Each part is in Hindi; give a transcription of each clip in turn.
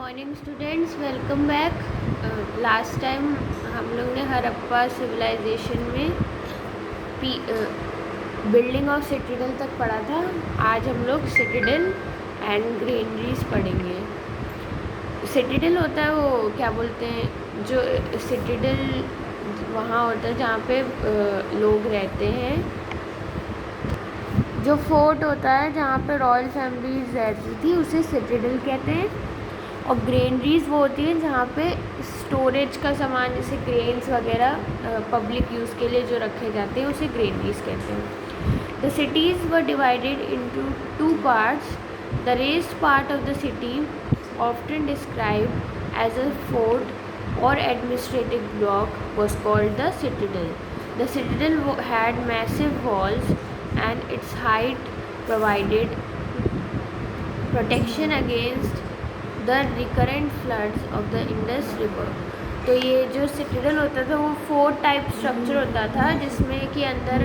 Morning students, welcome back. Last time हम लोग ने हड़प्पा सिविलाइजेशन में बिल्डिंग ऑफ सिटिडल तक पढ़ा था। आज हम लोग सिटिडल एंड ग्रेनरीज पढ़ेंगे। सिटिडल होता है वो क्या बोलते हैं, जो सिटिडल वहाँ होता है जहाँ पे लोग रहते हैं। जो फोर्ट होता है जहाँ पे रॉयल फैमिलीज रहती थी उसे सिटिडल कहते हैं। और ग्रेनरीज वो होती है जहाँ पे स्टोरेज का सामान जैसे ग्रेन्स वगैरह पब्लिक यूज़ के लिए जो रखे जाते हैं उसे ग्रेनरीज कहते हैं। The cities were divided into two parts. The raised part of the city often described as a fort or administrative block was called the citadel. The citadel had massive walls and its height provided protection against the recurrent floods of the Indus River. तो ये जो सिटिडल होता था वो फोर्ट टाइप स्ट्रक्चर होता था जिसमें कि अंदर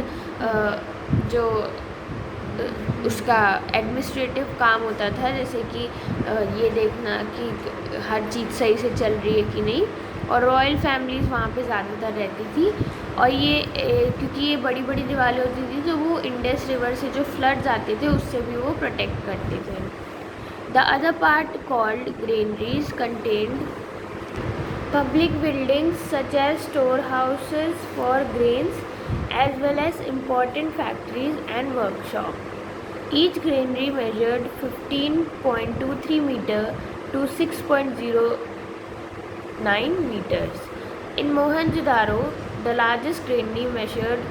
जो उसका एडमिनिस्ट्रेटिव काम होता था, जैसे कि ये देखना कि हर चीज़ सही से चल रही है कि नहीं। और रॉयल फैमिलीज़ वहाँ पे ज़्यादातर रहती थी। और ये क्योंकि ये बड़ी बड़ी दीवारें होती थी तो वो इंडस रिवर से जो फ्लड्स आते थे उससे भी वो प्रोटेक्ट करते थे। The other part called granaries contained public buildings such as storehouses for grains as well as important factories and workshops. Each granary measured 15.23 meter to 6.09 meters. In Mohenjo-daro, the largest granary measured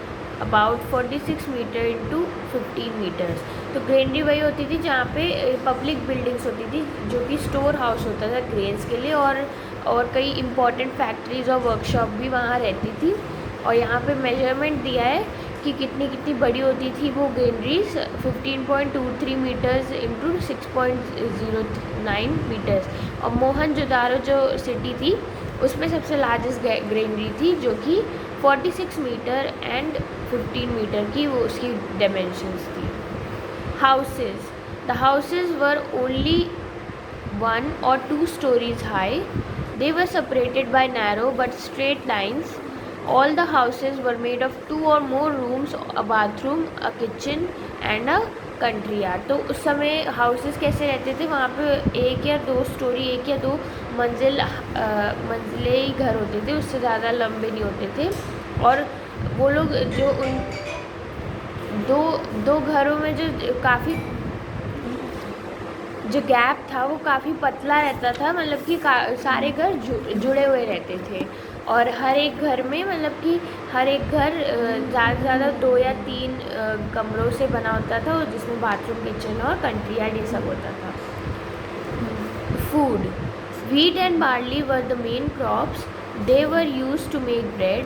about 46 meter into 15 meters. तो ग्रेनरी वही होती थी जहाँ पे पब्लिक बिल्डिंग्स होती थी जो कि स्टोर हाउस होता था ग्रेन्स के लिए, और कई इम्पॉर्टेंट फैक्ट्रीज़ और वर्कशॉप भी वहाँ रहती थी। और यहाँ पे मेजरमेंट दिया है कि कितनी कितनी बड़ी होती थी वो ग्रेनरीज, 15.23 मीटर्स इंटू 6.09 मीटर्स। और मोहनजोदारो जो सिटी थी उसमें सबसे लार्जेस्ट ग्रेनरी थी जो कि 46 मीटर एंड 15 मीटर की वो उसकी डायमेंशंस थी। Houses. The houses were only 1 or 2 stories high. They were separated by narrow but straight lines. All the houses were made of 2 or more rooms, a bathroom, a kitchen and a country yard. तो उस समय हाउसेस कैसे रहते थे, वहाँ पे 1 या 2 स्टोरी, 1 या 2 मंजिले ही घर होते थे, उससे ज़्यादा लंबे नहीं होते थे। और वो लोग जो उन दो घरों में जो काफ़ी जो गैप था वो काफ़ी पतला रहता था, मतलब कि सारे घर जुड़े हुए रहते थे। और हर एक घर में मतलब कि हर एक घर ज़्यादा से ज़्यादा 2 या 3 कमरों से बना होता था, और जिसमें बाथरूम, किचन और कंट्री यार्ड ये सब होता था। Food. Wheat and barley were the main crops. They were used to make bread.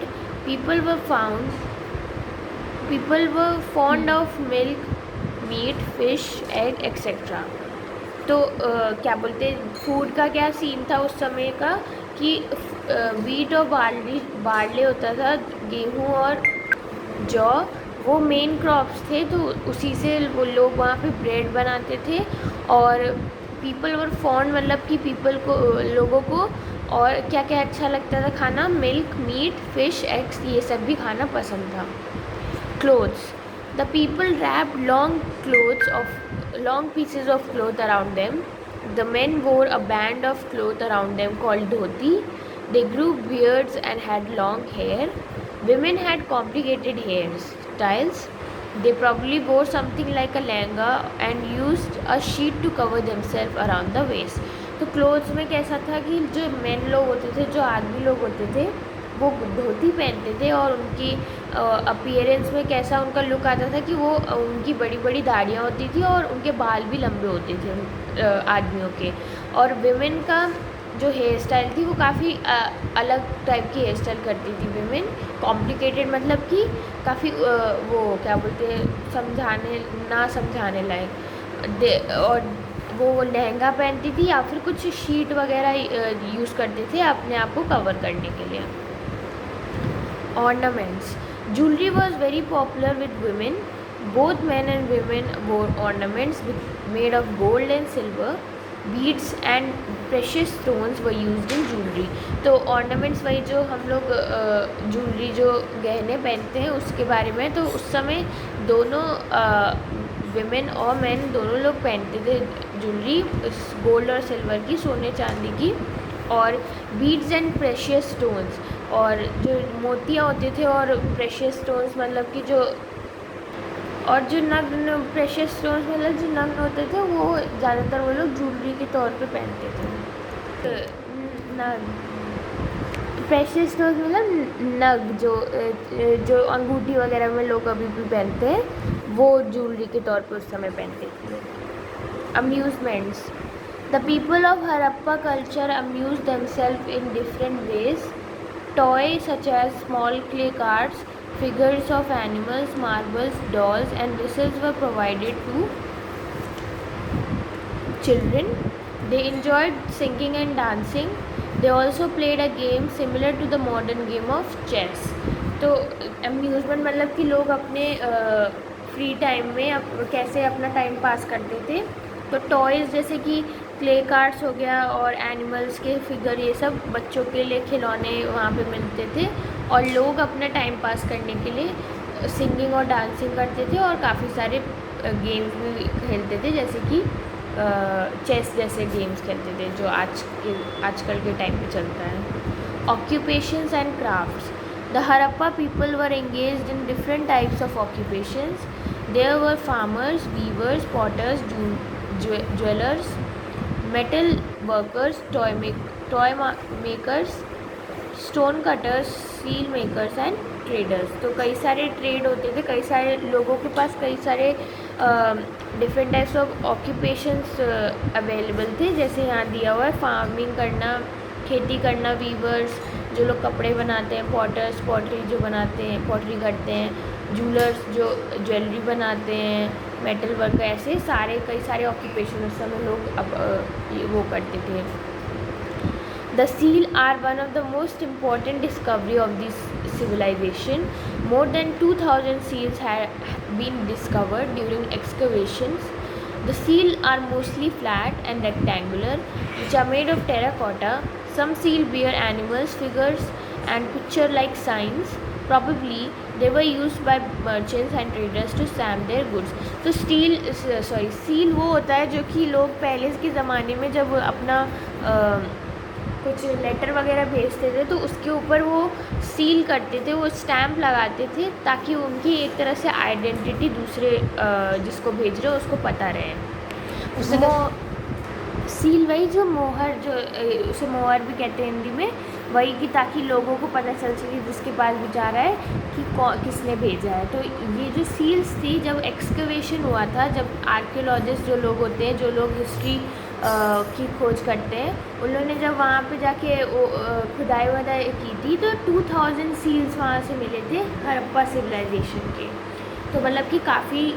People were fond of milk, meat, fish, egg, etc. तो क्या बोलते, फूड का क्या सीन था उस समय का कि वीट और बार्ले होता था, गेहूँ और जौ, वो मेन क्रॉप्स थे। तो उसी से वो लोग वहाँ पे ब्रेड बनाते थे। और पीपल वर फॉन्ड मतलब कि लोगों को और क्या क्या अच्छा लगता था खाना, मिल्क, मीट, फिश, एग्स, ये सब भी खाना पसंद था। Clothes. The people wrapped long pieces of cloth around them. The men wore a band of cloth around them called dhoti. They grew beards and had long hair. Women had complicated hairstyles. They probably wore something like a lehenga and used a sheet to cover themselves around the waist. तो क्लोथ्स में कैसा था कि जो मेन लोग होते थे, जो आदमी लोग होते थे, वो धोती पहनते थे। और उनकी अपीयरेंस में कैसा उनका लुक आता था कि वो उनकी बड़ी बड़ी दाढ़ियाँ होती थी और उनके बाल भी लंबे होते थे आदमियों के। और विमेन का जो हेयर स्टाइल थी वो काफ़ी अलग टाइप की हेयर स्टाइल करती थी विमेन। कॉम्प्लिकेटेड मतलब कि काफ़ी वो क्या बोलते हैं, समझाने लायक। और वो लहंगा पहनती थी या फिर कुछ शीट वगैरह यूज़ करते थे अपने आप को कवर करने के लिए। Ornaments. Jewelry was very popular with women. Both men and women wore ornaments made of gold and silver. Beads and precious stones were used in jewellery. तो ऑर्नामेंट्स वही जो हम लोग ज्वेलरी जो गहने पहनते हैं उसके बारे में। तो उस समय दोनों विमेन और मेन दोनों लोग पहनते थे ज्वेलरी, गोल्ड और सिल्वर की, सोने चांदी की, और बीड्स एंड प्रेशियस स्टोन्स, और जो मोतियाँ होते थे, और प्रेशियस स्टोन्स मतलब कि जो, और जो नग्न प्रेशियस स्टोन्स मतलब जो नग्न होते थे वो ज़्यादातर वो लोग ज्वेलरी के तौर पे पहनते थे। नग प्रेशियस स्टोन्स मतलब नग, जो अंगूठी वगैरह में लोग अभी भी पहनते हैं वो ज्वेलरी के तौर पे उस समय पहनते थे। Amusements. The people of Harappa culture amuse themselves in different ways. Toys such as small clay carts, figures of animals, marbles, dolls, and whistles were provided to children. They enjoyed singing and dancing. They also played a game similar to the modern game of chess. तो अम्यूज़मेंट मतलब कि लोग अपने फ्री टाइम में कैसे अपना टाइम पास करते थे। तो टॉयज़ जैसे कि क्ले कार्ड्स हो गया और एनिमल्स के फिगर, ये सब बच्चों के लिए खिलौने वहाँ पे मिलते थे, और लोग अपना टाइम पास करने के लिए सिंगिंग और डांसिंग करते थे, और काफ़ी सारे गेम्स भी खेलते थे जैसे कि चेस जैसे गेम्स खेलते थे जो आजकल के टाइम पे चलता है। Occupations and crafts. The Harappa people were engaged in different types of occupations. There were farmers, weavers, potters, jewellers, metal workers, toy makers, stone cutters, seal makers and traders. तो कई सारे ट्रेड होते थे, कई सारे लोगों के पास कई सारे different types of occupations available थे। जैसे यहाँ दिया हुआ है, फार्मिंग करना, खेती करना, वीवर्स जो लोग कपड़े बनाते हैं, पॉटर्स पॉटरी जो बनाते हैं, पॉटरी करते हैं, ज्वेलर्स जो ज्वेलरी बनाते हैं, मेटल वर्क, ऐसे कई सारे ऑक्यूपेशन उस समय लोग वो करते थे। The seal are one of the most important discovery of this civilization. More than 2,000 seals have been discovered during excavations. The seal are mostly flat and rectangular, which are made of terracotta. Some seal bear animals, figures, and picture-like signs. Probably they were used by merchants and traders to stamp their goods. तो सील वो होता है जो कि लोग पहले के ज़माने में जब अपना कुछ लेटर वगैरह भेजते थे तो उसके ऊपर वो सील करते थे, वो स्टैम्प लगाते थे, ताकि उनकी एक तरह से आइडेंटिटी दूसरे जिसको भेज रहे हो उसको पता रहे। उससे सील वही जो मोहर, जो उसे मोहर भी कहते हैं हिंदी में, वही कि ताकि लोगों को पता चल सके जिसके पास भी जा रहा है कि किसने भेजा है। तो ये जो सील्स थी, जब एक्सकवेशन हुआ था, जब आर्कियोलॉजिस्ट जो लोग होते हैं, जो लोग हिस्ट्री की खोज करते हैं, उन्होंने जब वहाँ पे जाके खुदाई वदाई की थी तो 2000 सील्स वहाँ से मिले थे हड़प्पा सिविलाइजेशन के। तो मतलब कि काफ़ी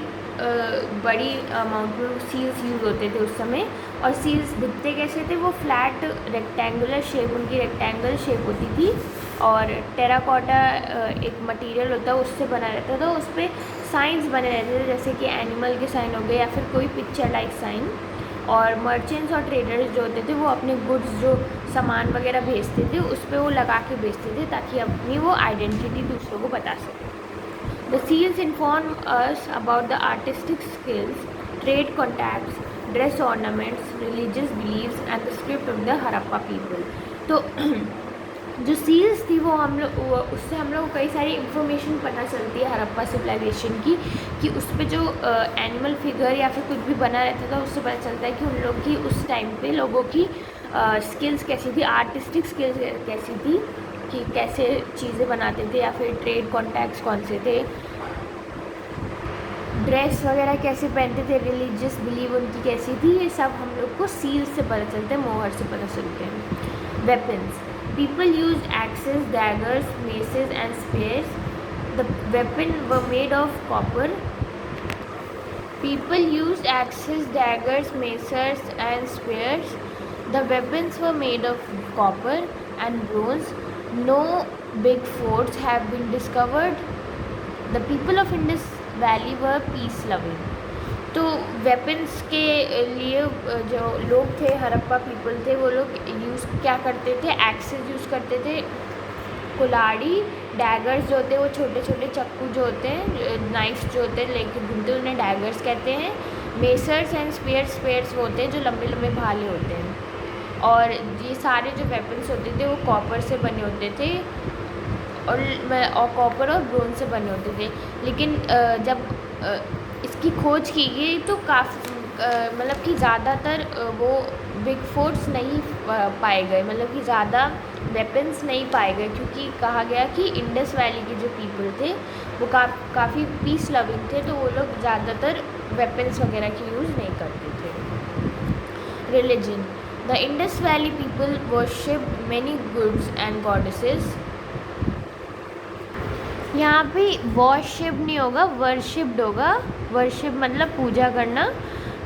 बड़ी अमाउंट में सील्स यूज़ होते थे उस समय। और सील्स दिखते कैसे थे, वो फ्लैट रेक्टेंगुलर शेप, उनकी रेक्टेंगल शेप होती थी, और टेराकोटा एक मटेरियल होता है उससे बना रहता था, उस पर साइंस बने रहते थे जैसे कि एनिमल के साइन हो गए या फिर कोई पिक्चर लाइक साइन। और मर्चेंट्स और ट्रेडर्स जो होते थे वो अपने गुड्स जो सामान वगैरह भेजते थे उस पर वो लगा के बेचते थे ताकि अपनी वो आइडेंटिटी दूसरों को बता सकें। The seals inform us about the artistic skills, trade contacts, dress ornaments, religious beliefs and the script of the Harappa people. तो जो सील्स थी वो उससे हम लोग को कई सारी इन्फॉर्मेशन पता चलती है हड़प्पा सिविलाइजेशन की, कि उस पर जो एनिमल फिगर या फिर कुछ भी बना रहता था उससे पता चलता है कि उन लोग की उस टाइम पे लोगों की स्किल्स कैसी थी, आर्टिस्टिक स्किल्स कैसी थी, कि कैसे चीज़ें बनाते थे, या फिर ट्रेड कॉन्टैक्ट्स कौन से थे, ड्रेस वगैरह कैसे पहनते थे, रिलीजियस बिलीव उनकी कैसी थी, ये सब हम लोग को सील से पता चलते हैं, मोहर से पता चलते हैं। Weapons. People used axes, daggers, maces and spears. The weapon were made of copper. People used axes, daggers, maces and spears. The weapons were made of copper and bronze. No big forts have been discovered. The people of Indus Valley were peace loving. तो वेपन्स के लिए जो लोग थे, हड़प्पा पीपल थे, वो लोग यूज़ क्या करते थे, एक्सेस यूज़ करते थे, कुल्हाड़ी, डैगर्स जो होते हैं वो छोटे छोटे चक्कू जो होते हैं, नाइफ्स जो होते हैं लेके घूमते हैं, उन्हें डैगर्स कहते हैं। मेसर्स एंड स्पेयर्स वो होते हैं जो लंबे लंबे भाले होते हैं। और ये सारे जो वेपन्स होते थे वो कॉपर से बने होते थे और कॉपर और ब्रोंज से बने होते थे। लेकिन जब इसकी खोज की गई तो काफ़ी मतलब कि ज़्यादातर वो बिग फोर्ट्स नहीं पाए गए, मतलब कि ज़्यादा वेपन्स नहीं पाए गए, क्योंकि कहा गया कि इंडस वैली के जो पीपल थे वो काफ़ी पीस लविंग थे, तो वो लोग ज़्यादातर वेपन्स वगैरह की यूज़ नहीं करते थे। Religion, the Indus valley people worshipped many goods and goddesses. यहाँ पे वर्शिप नहीं होगा, वर्शिप्ड होगा। वर्शिप मतलब पूजा करना।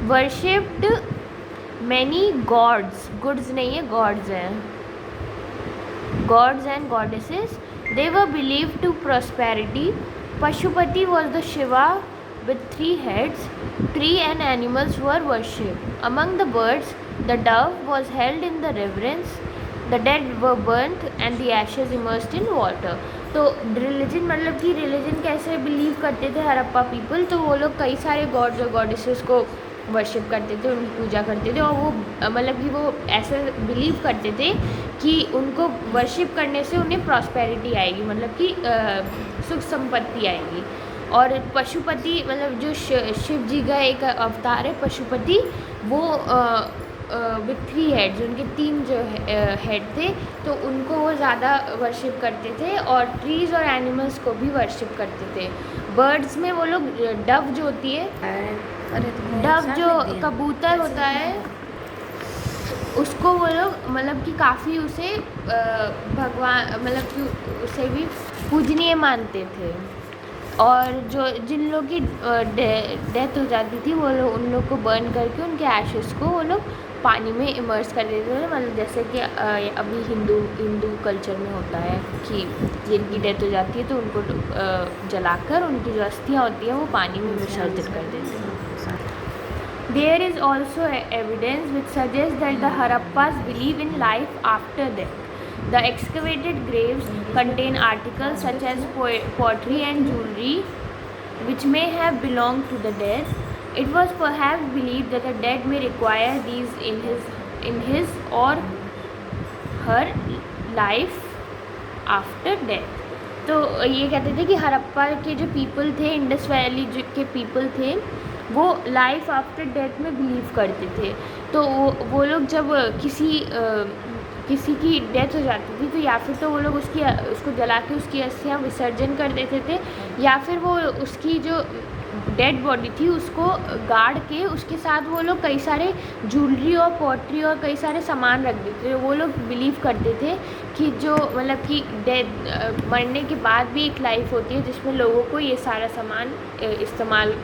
वर्शिप्ड मैनी गॉड्स, गुड्स नहीं है, गॉड्स हैं, gods and goddesses. They were believe to prosperity. Pashupati was the Shiva with 3 heads. Tree and animals were worshipped. Among the birds, the dove was held in the reverence. The dead were burnt and the ashes immersed in water. तो रिलीजन मतलब कि रिलीजन कैसे बिलीव करते थे हड़प्पा पीपल, तो वो लोग कई सारे गॉड्स और गॉडेसेस को वर्शिप करते थे, उनकी पूजा करते थे, और वो मतलब कि वो ऐसे बिलीव करते थे कि उनको वर्शिप करने से उन्हें प्रॉस्पेरिटी आएगी, मतलब कि सुख संपत्ति आएगी। और पशुपति मतलब जो शिव जी का एक अवतार है पशुपति, वो विथ 3 हेड्स, उनके 3 जो हेड थे, तो उनको वो ज़्यादा वर्शिप करते थे, और ट्रीज़ और एनिमल्स को भी वर्शिप करते थे। बर्ड्स में वो लोग डव जो होती है, डव जो कबूतर होता है, उसको वो लोग मतलब कि काफ़ी उसे भगवान मतलब कि उसे भी पूजनीय मानते थे। और जो जिन लोग की डेथ हो जाती थी वो लोग उन लोग को बर्न करके उनके एशेस को वो लोग पानी में इमर्स कर देते थे, मतलब जैसे कि अभी हिंदू कल्चर में होता है कि जिनकी डेथ हो जाती है तो उनको जलाकर उनकी जो अस्थियाँ होती हैं वो पानी में विसर्जित कर देते हैं। There is also evidence which suggests that the Harappas believe in life after death. The excavated graves contain articles such as pottery and jewelry which may have belonged to the dead. It was perhaps believed that the dead may require these in his or her life after death. तो ये कहते थे कि हड़प्पा के जो पीपल थे, इंडस वैली के पीपल थे, वो लाइफ आफ्टर डेथ में बिलीव करते थे। तो वो लोग जब किसी की डेथ हो जाती थी तो या फिर तो वो लोग उसको जला के उसकी अस्थियाँ विसर्जन कर देते थे, या फिर वो उसकी जो डेड बॉडी थी उसको गाड़ के उसके साथ वो लोग कई सारे ज्वेलरी और पॉटरी और कई सारे सामान रख देते थे। वो लोग बिलीव करते थे कि जो मतलब कि डेथ मरने के बाद भी एक लाइफ होती है जिसमें लोगों को ये सारा सामान इस्तेमाल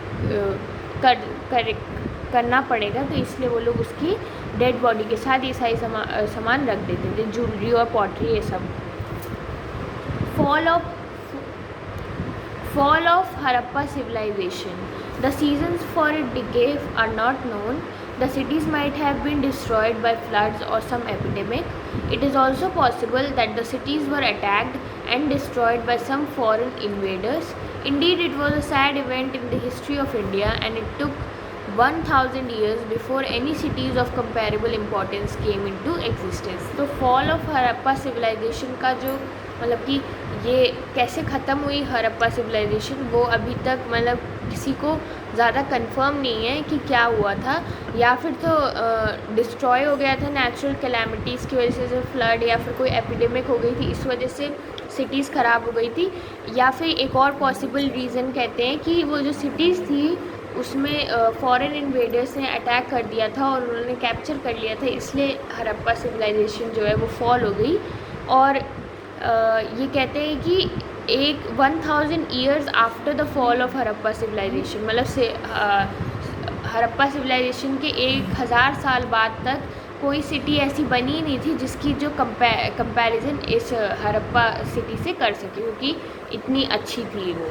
करना पड़ेगा, तो इसलिए वो लोग उसकी डेड बॉडी के साथ ये सारी सामान रख देते थे, ज्वेलरी और पॉटरी ये सब। Fall of Harappa civilization. The seasons for its decay are not known. The cities might have been destroyed by floods or some epidemic. It is also possible that the cities were attacked and destroyed by some foreign invaders. Indeed, it was a sad event in the history of India, and it took 1000 years before any cities of comparable importance came into existence. तो fall of Harappa civilization का जो मतलब कि ये कैसे ख़त्म हुई हड़प्पा सिविलाइजेशन, वो अभी तक मतलब किसी को ज़्यादा कंफर्म नहीं है कि क्या हुआ था, या फिर तो डिस्ट्रॉय हो गया था नेचुरल कैलामिटीज़ की वजह से, फ्लड या फिर कोई एपिडेमिक हो गई थी इस वजह से सिटीज़ ख़राब हो गई थी, या फिर एक और पॉसिबल रीज़न कहते हैं कि वो जो सिटीज़ थी उसमें फॉरेन इन्वेडर्स ने अटैक कर दिया था और उन्होंने कैप्चर कर लिया था, इसलिए हड़प्पा सिविलाइजेशन जो है वो फॉल हो गई। और ये कहते हैं कि 1000 years after the fall of Harappa civilisation, मतलब से हड़प्पा सिविलाइजेशन के 1000 साल बाद तक कोई सिटी ऐसी बनी नहीं थी जिसकी जो कंपैरिजन इस हड़प्पा सिटी से कर सके, क्योंकि इतनी अच्छी थी वो।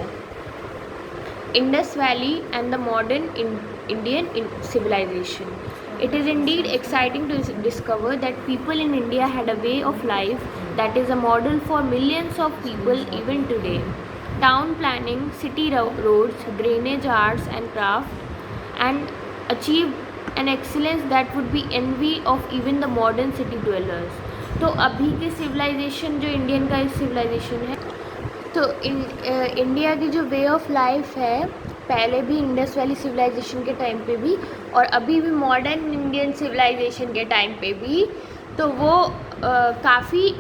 Indus valley and the modern Indian civilization. It is indeed exciting to discover that people in India had a way of life that is a model for millions of people even today. Town planning, city roads, drainage arts and craft, and achieved an excellence that would be envy of even the modern city dwellers. तो अभी के सिविलाइजेशन जो इंडियन का सिविलाइजेशन है, तो इंडिया की जो वे ऑफ लाइफ है, पहले भी इंडस वैली सिविलाइजेशन के टाइम पे भी और अभी भी मॉडर्न इंडियन सिविलाइजेशन के टाइम पे भी, तो वो काफ़ी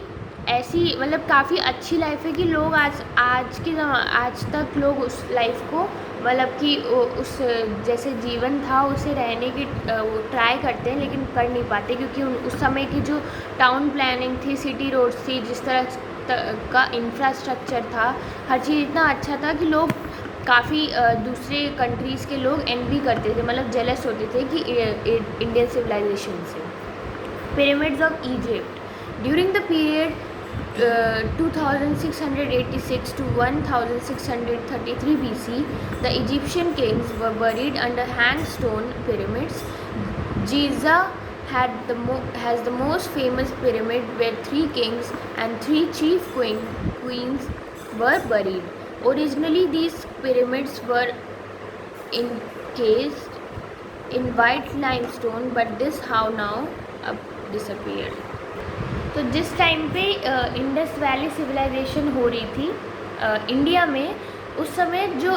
ऐसी मतलब काफ़ी अच्छी लाइफ है कि लोग आज तक लोग उस लाइफ को मतलब कि उस जैसे जीवन था उसे रहने की वो ट्राई करते हैं, लेकिन कर नहीं पाते क्योंकि उस समय की जो टाउन प्लानिंग थी, सिटी रोड्स थी, जिस तरह का इंफ्रास्ट्रक्चर था, हर चीज़ इतना अच्छा था कि लोग काफ़ी दूसरे कंट्रीज़ के लोग एनवी करते थे, मतलब जेलस होते थे कि इंडियन सिविलाइजेशन से। Pyramids of Egypt during the period 2686 to 1633 BC, the Egyptian kings were buried under sandstone pyramids. Giza has the most famous pyramid where 3 kings and 3 chief queens were buried. Originally, these pyramids were encased in white limestone, but this how now disappeared. तो जिस टाइम पे इंडस वैली सिविलाइजेशन हो रही थी इंडिया में, उस समय जो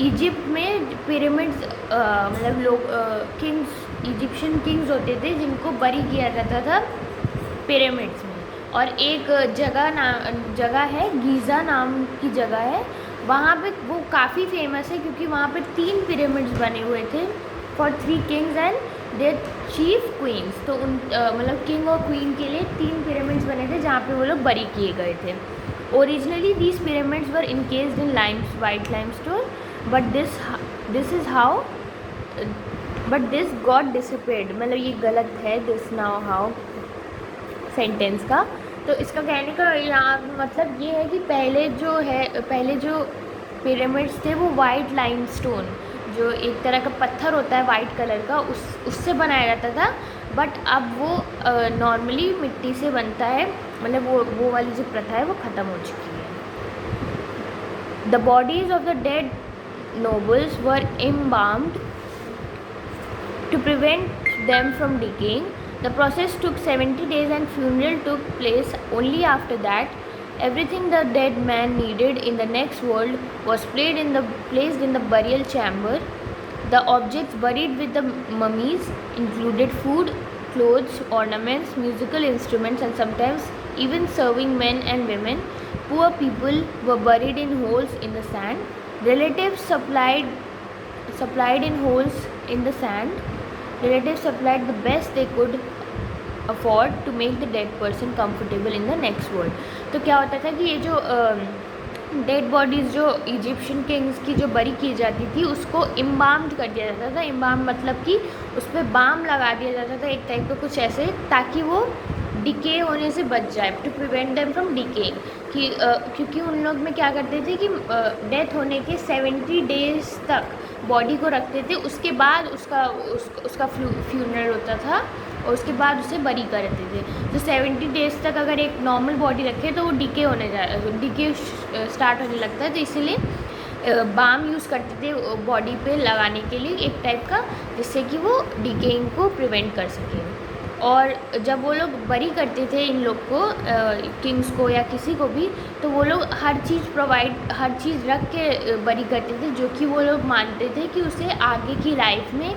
इजिप्ट में पिरामिड्स मतलब लोग किंग्स इजिप्शियन किंग्स होते थे जिनको बरी किया जाता था पिरामिड्स में। और एक जगह है गीज़ा नाम की जगह है, वहाँ पे वो काफ़ी फेमस है क्योंकि वहाँ पे 3 पिरामिड्स बने हुए थे for 3 kings and their chief queens. तो उन मतलब किंग और क्वीन के लिए 3 पिरामिड्स बने थे जहाँ पे वो लोग बरी किए गए थे। Originally these pyramids were encased in white limestone, but this got disappeared. मतलब ये गलत है दिस नाउ हाउ सेंटेंस का। तो इसका कहने का यहाँ मतलब ये है कि पहले जो पिरामिड्स थे वो वाइट लाइमस्टोन, जो एक तरह का पत्थर होता है वाइट कलर का, उससे बनाया जाता था, बट अब वो नॉर्मली मिट्टी से बनता है। मतलब वो वाली जो प्रथा है वो ख़त्म हो चुकी है। The bodies of the dead nobles were embalmed to prevent them from decaying. The process took 70 days and funeral took place only after that. Everything the dead man needed in the next world was placed in the burial chamber. The objects buried with the mummies included food, clothes, ornaments, musical instruments, and sometimes even serving men and women. Poor people were buried in holes in the sand. Relatives supplied in holes in the sand. Relatives supplied the best they could afford to make the dead person comfortable in the next world. तो क्या होता था कि ये जो डेड बॉडीज़ जो इजिप्शियन किंग्स की जो बरी की जाती थी उसको इम्बाम्ड कर दिया जाता था। इम्बाम मतलब कि उस पर बाम लगा दिया जाता था एक टाइप का कुछ ऐसे, ताकि वो डिके होने से बच जाए, to prevent them from decaying. कि क्योंकि उन लोग में क्या करते थे कि डेथ होने के 70 डेज़ तक बॉडी को रखते थे, उसके बाद उसका फ्यूनरल होता था और उसके बाद उसे बरी करते थे। तो 70 डेज़ तक अगर एक नॉर्मल बॉडी रखे तो वो डिके स्टार्ट होने लगता है। तो इसीलिए बाम यूज़ करते थे बॉडी पे लगाने के लिए एक टाइप का, जिससे कि वो डिकेइंग को प्रिवेंट कर सके। और जब वो लोग बरी करते थे इन लोग को, किंग्स को या किसी को भी, तो वो लोग हर चीज़ रख के बरी करते थे जो कि वो लोग मानते थे कि उसे आगे की लाइफ में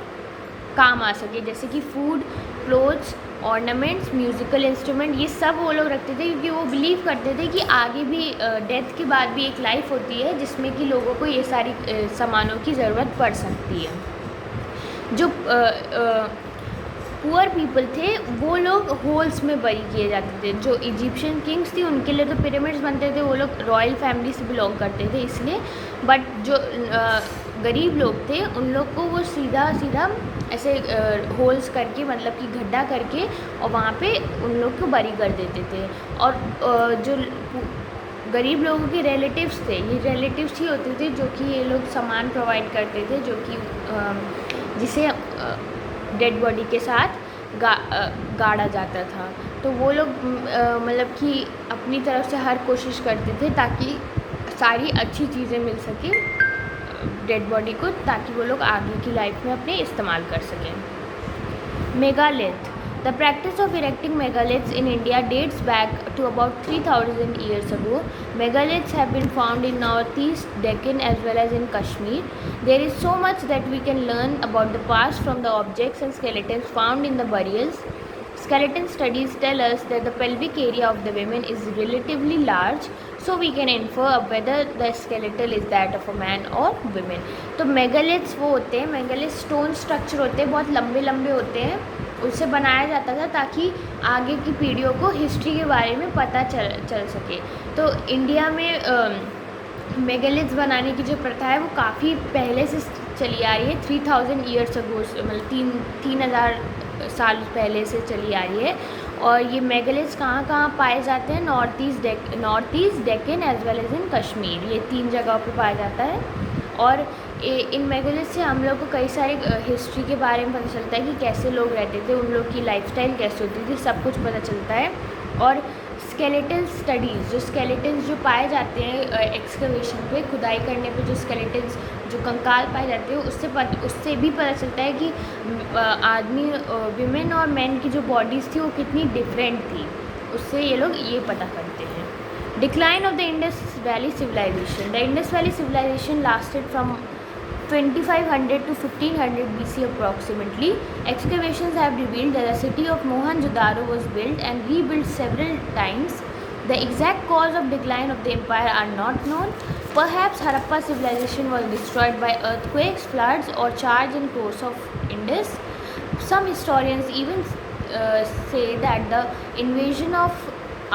काम आ सके, जैसे कि food, clothes, ornaments, musical instrument, ये सब वो लोग रखते थे क्योंकि वो बिलीव करते थे कि आगे भी डेथ के बाद भी एक लाइफ होती है जिसमें कि लोगों को ये सारी सामानों की ज़रूरत पड़ सकती है। जो पुअर पीपल थे वो लोग होल्स में बरी किए जाते थे। जो इजिप्शियन किंग्स थी उनके लिए तो पिरामिड्स बनते थे, वो लोग रॉयल फैमिली से बिलोंग करते थे इसलिए। बट जो गरीब लोग थे उन लोग को वो सीधा ऐसे होल्स करके, मतलब कि गड्ढा करके, और वहाँ पे उन लोग को बरी कर देते थे। और जो गरीब लोगों के रिलेटिव्स थे, ये रिलेटिव्स ही होते थे जो कि ये लोग सामान प्रोवाइड करते थे, जो कि जिसे डेड बॉडी के साथ गाड़ा जाता था। तो वो लोग मतलब कि अपनी तरफ से हर कोशिश करते थे ताकि सारी अच्छी चीज़ें मिल सकें डेड बॉडी को, ताकि वो लोग आगे की लाइफ में अपने इस्तेमाल कर सकें। Megalith. The practice of erecting megaliths in India dates back to about 3000 years ago. Megaliths have been found in northeast Deccan as well as in Kashmir. There is so much that we can learn about the past from the objects and skeletons found in the burials. Skeleton studies tell us that the pelvic area of the women is relatively large, so we can infer whether the skeletal is that of a man or women. तो मेगालिथ्स वो होते हैं, मेगालिथ स्टोन स्ट्रक्चर होते हैं, बहुत लंबे लंबे होते हैं, उससे बनाया जाता था ताकि आगे की पीढ़ियों को हिस्ट्री के बारे में पता चल सके। तो इंडिया में मेगालिथ्स बनाने की जो प्रथा है वो काफ़ी पहले से चली आ रही है, 3000 ईयर्स अगो, मतलब 3000 साल पहले से चली आ रही है। और ये मेगालिथ्स कहाँ पाए जाते हैं? North east Deccan as well as in Kashmir, ये 3 जगहों पे पाया जाता है। और इन मेगालिथ्स से हम लोग को कई सारी हिस्ट्री के बारे में पता चलता है कि कैसे लोग रहते थे, उन लोग की लाइफस्टाइल कैसे होती थी, सब कुछ पता चलता है। और स्केलेटल स्टडीज़, जो स्केलेटन्स जो पाए जाते हैं एक्सकवेशन पे, खुदाई करने पे जो स्केलेटन्स, जो कंकाल पाए जाते हैं, उससे भी पता चलता है कि आदमी, विमेन और मैन की जो बॉडीज़ थी वो कितनी डिफरेंट थी, उससे ये लोग ये पता करते हैं। Decline of the Indus Valley Civilization. The Indus Valley Civilization lasted from 2500 to 1500 BC approximately. Excavations have revealed that the city of Mohenjo-daro was built and rebuilt several times. The exact cause of decline of the empire are not known. Perhaps Harappa civilization was destroyed by earthquakes, floods, or charge in course of Indus. Some historians even say that the invasion of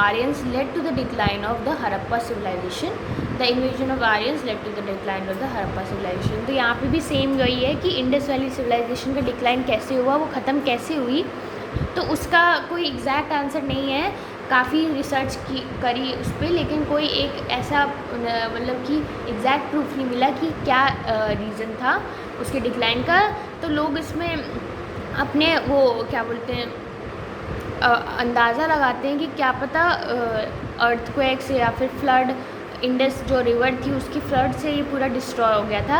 Aryans led to the decline of the Harappa civilization. The invasion of Aryans led to the decline of the Harappa civilization. तो यहाँ पे भी सेम वही है कि इंडस वैली सिविलाइजेशन का डिक्लाइन कैसे हुआ, वो ख़त्म कैसे हुई, तो उसका कोई एग्जैक्ट आंसर नहीं है। काफ़ी रिसर्च करी उस पर, लेकिन कोई एक ऐसा मतलब कि एग्जैक्ट प्रूफ नहीं मिला कि क्या रीज़न था उसके डिक्लाइन का। तो लोग इसमें अपने वो क्या बोलते हैं, अंदाज़ा लगाते हैं कि क्या पता अर्थक्वेक से या फिर फ्लड, इंडस जो रिवर थी उसकी फ्लड से ये पूरा डिस्ट्रॉय हो गया था।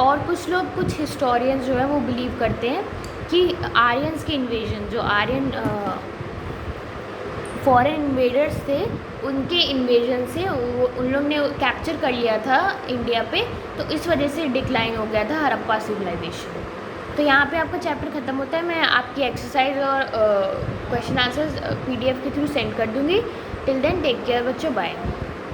और कुछ हिस्टोरियंस जो है वो बिलीव करते हैं कि आर्यंस के इन्वेजन, जो आर्यन फॉरेन इन्वेडर्स थे, उनके इन्वेजन से उन लोग ने कैप्चर कर लिया था इंडिया पे, तो इस वजह से डिक्लाइन हो गया था हड़प्पा सिविलाइजेशन। तो यहाँ पे आपका चैप्टर ख़त्म होता है। मैं आपकी एक्सरसाइज और क्वेश्चन आंसर्स PDF के थ्रू सेंड कर दूँगी। टिल देन टेक केयर बच्चों, बाय।